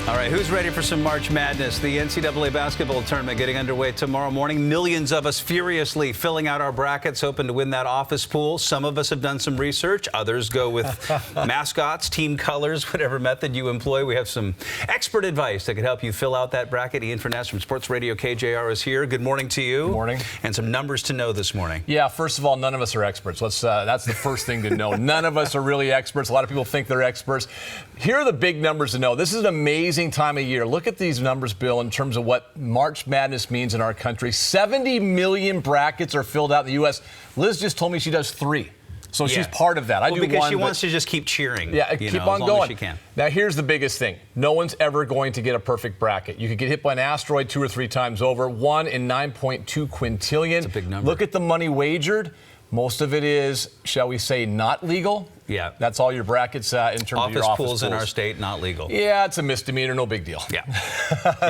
All right, who's ready for some March Madness? The NCAA basketball tournament getting underway tomorrow morning. Millions of us furiously filling out our brackets, hoping to win that office pool. Some of us have done some research. Others go with mascots, team colors, whatever method you employ. We have some expert advice that could help you fill out that bracket. Ian Furness from Sports Radio KJR is here. Good morning to you. Good morning. And some numbers to know this morning. Yeah, first of all, none of us are experts. That's the first thing to know. None of us are really experts. A lot of people think they're experts. Here are the big numbers to know. This is an amazing time of year. Look at these numbers, Bill, in terms of what March Madness means in our country. 70 million brackets are filled out in the U.S. Liz just told me she does 3. So she's part of that. I do because one, she wants to just keep cheering. Yeah, keep on as long going. as she can. Now, here's the biggest thing. No one's ever going to get a perfect bracket. You could get hit by an asteroid 2 or 3 times over. 1 in 9.2 quintillion. That's a big number. Look at the money wagered. Most of it is, shall we say, not legal. Yeah. That's all your brackets in terms of your office pools. In our state, not legal. Yeah, it's a misdemeanor, no big deal. Yeah.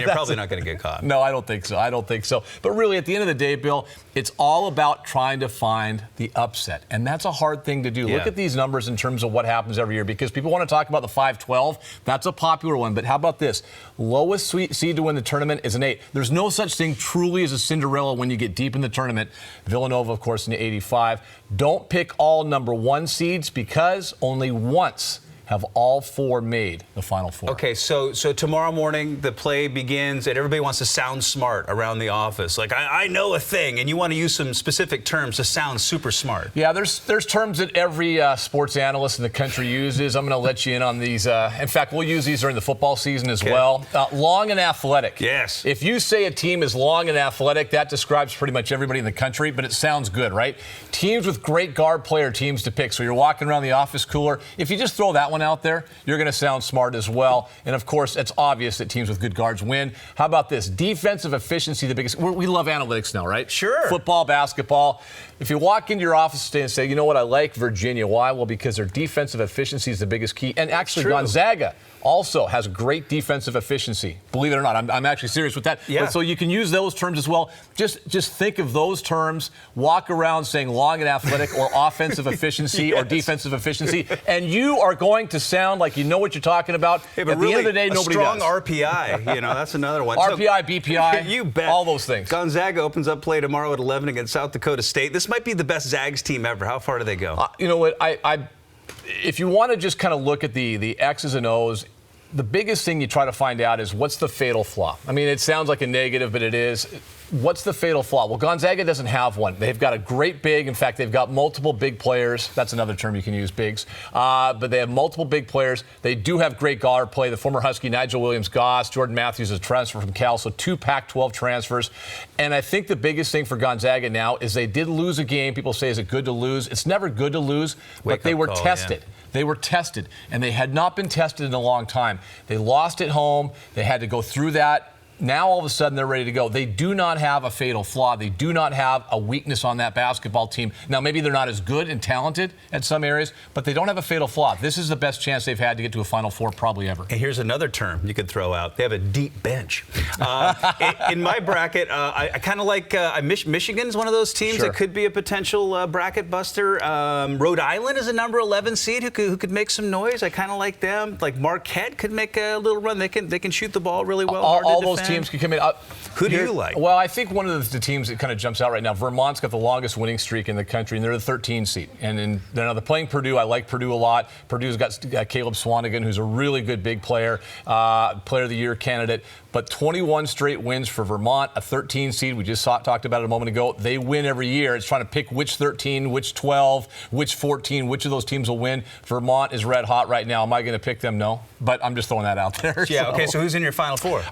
You're probably not going to get caught. No, I don't think so. I don't think so. But really, at the end of the day, Bill, it's all about trying to find the upset. And that's a hard thing to do. Yeah. Look at these numbers in terms of what happens every year, because people want to talk about the 5-12. That's a popular one. But how about this? Lowest seed to win the tournament is an 8. There's no such thing truly as a Cinderella when you get deep in the tournament. Villanova, of course, in the 85. Don't pick all number 1 seeds, because only once have all 4 made the Final Four. Okay, so tomorrow morning the play begins and everybody wants to sound smart around the office. Like, I know a thing, and you want to use some specific terms to sound super smart. Yeah, there's terms that every sports analyst in the country uses. I'm going to let you in on these. In fact, we'll use these during the football season as well. Long and athletic. Yes. If you say a team is long and athletic, that describes pretty much everybody in the country, but it sounds good, right? Teams with great guard player teams to pick. So you're walking around the office cooler. If you just throw that one out there, you're going to sound smart as well. And of course, it's obvious that teams with good guards win. How about this? Defensive efficiency, the biggest. We love analytics now, right? Sure. Football, basketball. If you walk into your office today and say, you know what, I like Virginia. Why? Well, because their defensive efficiency is the biggest key. And actually, Gonzaga also has great defensive efficiency. Believe it or not, I'm actually serious with that. Yeah. But so you can use those terms as well. Just think of those terms. Walk around saying long and athletic or offensive efficiency or defensive efficiency, and you are going to sound like you know what you're talking about. Hey, but at the end of the day, nobody strong does. RPI, that's another one. RPI, BPI, you bet. all those things. Gonzaga opens up play tomorrow at 11 against South Dakota State. This might be the best Zags team ever. How far do they go? You know what? If you want to just kind of look at the X's and O's, the biggest thing you try to find out is what's the fatal flaw. I mean, it sounds like a negative, but it is. What's the fatal flaw? Well, Gonzaga doesn't have one. They've got a great big. In fact, they've got multiple big players. That's another term you can use, bigs. But they have multiple big players. They do have great guard play. The former Husky Nigel Williams-Goss, Jordan Matthews is a transfer from Cal, so 2 Pac-12 transfers. And I think the biggest thing for Gonzaga now is they did lose a game. People say, is it good to lose? It's never good to lose, but they were tested. Yeah. They were tested, and they had not been tested in a long time. They lost at home. They had to go through that. Now, all of a sudden, they're ready to go. They do not have a fatal flaw. They do not have a weakness on that basketball team. Now, maybe they're not as good and talented at some areas, but they don't have a fatal flaw. This is the best chance they've had to get to a Final Four probably ever. And here's another term you could throw out. They have a deep bench. In my bracket, I kind of like Michigan's one of those teams that could be a potential bracket buster. Rhode Island is a number 11 seed who could make some noise. I kind of like them. Like Marquette could make a little run. They can shoot the ball really well. All those teams can come in. Who do you like? Well, I think one of the teams that kind of jumps out right now, Vermont's got the longest winning streak in the country, and they're the 13 seed. And they're playing Purdue. I like Purdue a lot. Purdue's got Caleb Swanigan, who's a really good big player, Player of the Year candidate. But 21 straight wins for Vermont, a 13 seed. We just talked about it a moment ago. They win every year. It's trying to pick which 13, which 12, which 14, which of those teams will win. Vermont is red hot right now. Am I going to pick them? No. But I'm just throwing that out there. Yeah, okay, so who's in your Final Four?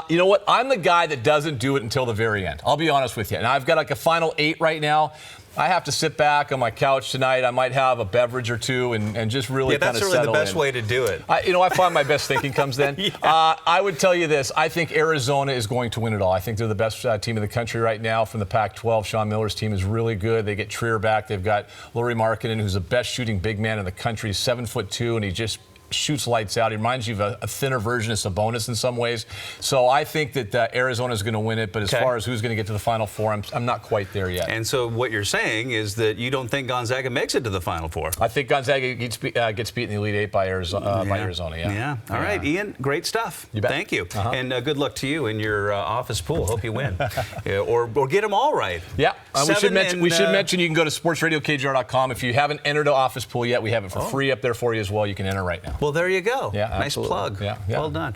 You know what? I'm the guy that doesn't do it until the very end. I'll be honest with you. And I've got like a Final 8 right now. I have to sit back on my couch tonight. I might have a beverage or two and just really kind of settle in. That's really the best way to do it. I find my best thinking comes then. I would tell you this. I think Arizona is going to win it all. I think they're the best team in the country right now from the Pac-12. Sean Miller's team is really good. They get Trier back. They've got Lauri Markkanen, who's the best shooting big man in the country. He's 7'2", and he just shoots lights out. He reminds you of a thinner version of Sabonis in some ways. So I think that Arizona is going to win it. But as far as who's going to get to the Final Four, I'm not quite there yet. And so what you're saying is that you don't think Gonzaga makes it to the Final Four? I think Gonzaga gets beat in the Elite Eight by Arizona. Yeah. All right, Ian, great stuff. You bet. Thank you. And good luck to you in your office pool. Hope you win. or get them all right. Yeah. We should mention you can go to sportsradiokjr.com. If you haven't entered an office pool yet, we have it for free up there for you as well. You can enter right now. Well, there you go. Yeah, nice absolutely. plug. Yeah. Well done.